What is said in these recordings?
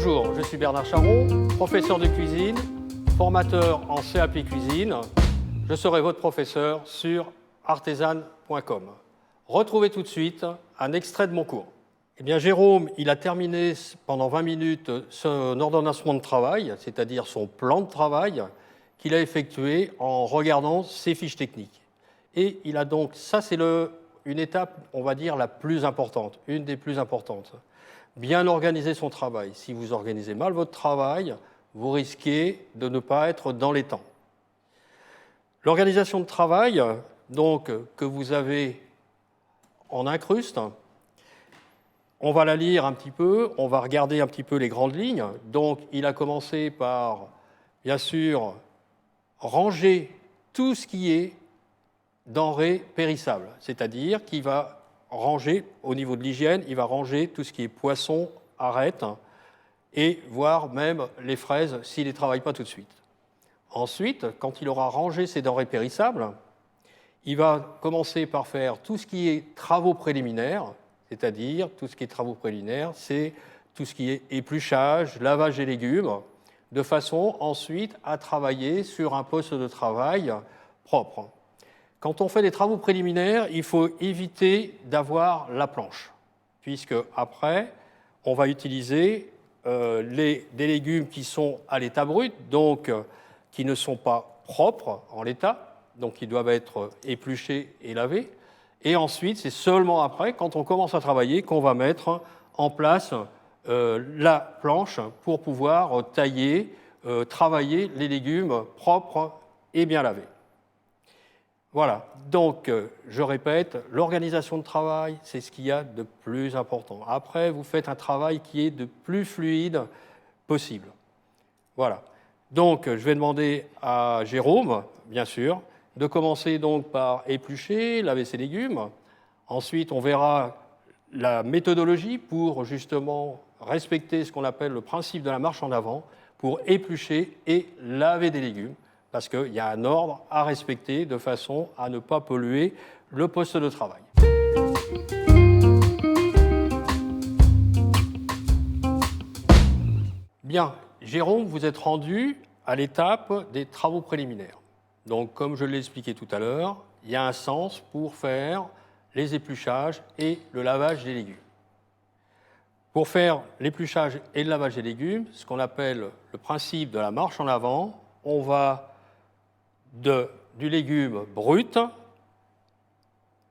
Bonjour, je suis Bernard Charon, professeur de cuisine, formateur en CAP cuisine. Je serai votre professeur sur artesane.com. Retrouvez tout de suite un extrait de mon cours. Eh bien, Jérôme, il a terminé pendant 20 minutes son ordonnancement de travail, c'est-à-dire son plan de travail qu'il a effectué en regardant ses fiches techniques. Et il a donc, ça c'est une étape, on va dire, la plus importante, une des plus importantes. Bien organiser son travail. Si vous organisez mal votre travail, vous risquez de ne pas être dans les temps. L'organisation de travail, donc, que vous avez en incruste, on va la lire un petit peu, on va regarder un petit peu les grandes lignes. Donc, il a commencé par, bien sûr, ranger tout ce qui est denrées périssables, c'est-à-dire qu'il va ranger, au niveau de l'hygiène, il va ranger tout ce qui est poisson, arêtes, et voire même les fraises s'il ne les travaille pas tout de suite. Ensuite, quand il aura rangé ses denrées périssables, il va commencer par faire tout ce qui est travaux préliminaires, c'est-à-dire tout ce qui est travaux préliminaires, c'est tout ce qui est épluchage, lavage des légumes, de façon ensuite à travailler sur un poste de travail propre. Quand on fait des travaux préliminaires, il faut éviter d'avoir la planche, puisque après, on va utiliser des légumes qui sont à l'état brut, donc qui ne sont pas propres en l'état, donc qui doivent être épluchés et lavés. Et ensuite, c'est seulement après, quand on commence à travailler, qu'on va mettre en place la planche pour pouvoir tailler, travailler les légumes propres et bien lavés. Voilà, donc je répète, l'organisation de travail, c'est ce qu'il y a de plus important. Après, vous faites un travail qui est de plus fluide possible. Voilà, donc je vais demander à Jérôme, bien sûr, de commencer donc par éplucher, laver ses légumes. Ensuite, on verra la méthodologie pour justement respecter ce qu'on appelle le principe de la marche en avant, pour éplucher et laver des légumes, parce qu'il y a un ordre à respecter de façon à ne pas polluer le poste de travail. Bien, Jérôme, vous êtes rendu à l'étape des travaux préliminaires. Donc, comme je l'ai expliqué tout à l'heure, il y a un sens pour faire les épluchages et le lavage des légumes. Pour faire l'épluchage et le lavage des légumes, ce qu'on appelle le principe de la marche en avant, on va du légume brut,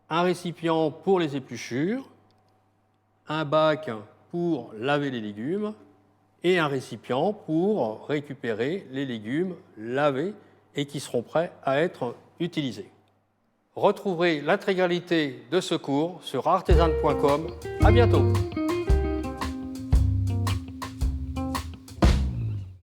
un récipient pour les épluchures, un bac pour laver les légumes et un récipient pour récupérer les légumes lavés et qui seront prêts à être utilisés. Retrouverez l'intégralité de ce cours sur artesane.com. À bientôt.